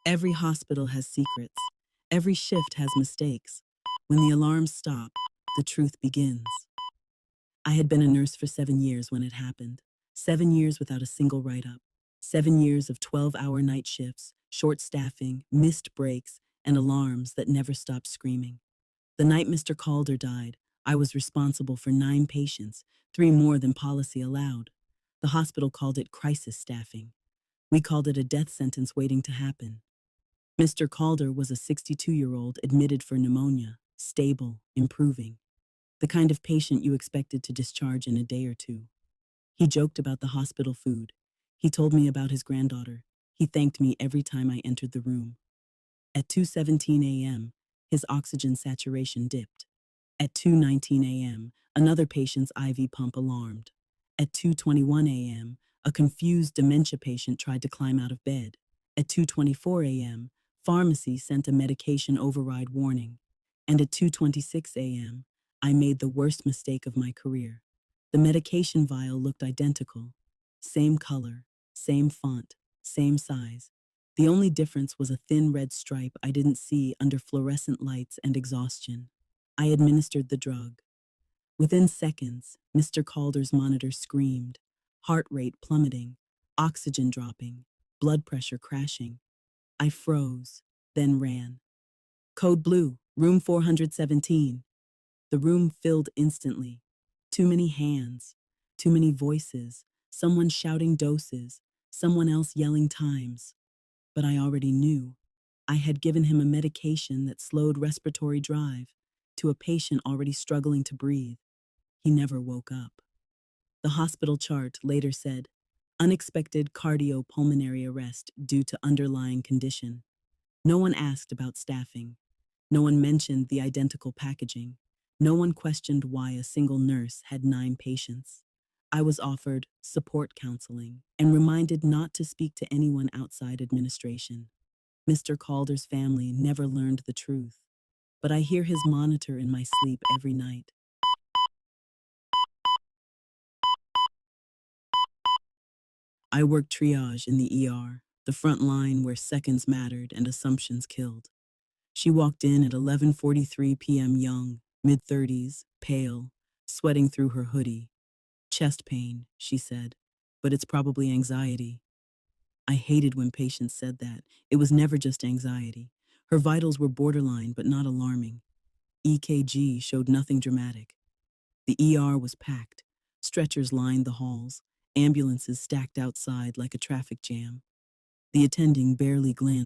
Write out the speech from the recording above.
Every hospital has secrets. Every shift has mistakes. When the alarms stop, the truth begins. I had been a nurse for 7 years when it happened. 7 years without a single write-up. 7 years of 12-hour night shifts, short staffing, missed breaks, and alarms that never stopped screaming. The night Mr. Calder died, I was responsible for 9 patients, 3 more than policy allowed. The hospital called it crisis staffing. We called it a death sentence waiting to happen. Mr. Calder was a 62-year-old admitted for pneumonia, stable, improving. The kind of patient you expected to discharge in a day or two. He joked about the hospital food. He told me about his granddaughter. He thanked me every time I entered the room. At 2:17 a.m., his oxygen saturation dipped. At 2:19 a.m., another patient's IV pump alarmed. At 2:21 a.m., a confused dementia patient tried to climb out of bed. At 2:24 a.m., pharmacy sent a medication override warning. And at 2:26 a.m., I made the worst mistake of my career. The medication vial looked identical. Same color, same font, same size. The only difference was a thin red stripe I didn't see under fluorescent lights and exhaustion. I administered the drug. Within seconds, Mr. Calder's monitor screamed, heart rate plummeting, oxygen dropping, blood pressure crashing. I froze, then ran. Code blue, room 417. The room filled instantly. Too many hands, too many voices, someone shouting doses, someone else yelling times. But I already knew. I had given him a medication that slowed respiratory drive to a patient already struggling to breathe. He never woke up. The hospital chart later said, unexpected cardiopulmonary arrest due to underlying condition. No one asked about staffing. No one mentioned the identical packaging. No one questioned why a single nurse had 9 patients. I was offered support counseling and reminded not to speak to anyone outside administration. Mr. Calder's family never learned the truth, but I hear his monitor in my sleep every night. I worked triage in the ER, the front line where seconds mattered and assumptions killed. She walked in at 11:43 p.m. young, mid-30s, pale, sweating through her hoodie. Chest pain, she said, but it's probably anxiety. I hated when patients said that. It was never just anxiety. Her vitals were borderline but not alarming. EKG showed nothing dramatic. The ER was packed. Stretchers lined the halls. Ambulances stacked outside like a traffic jam. The attending barely glanced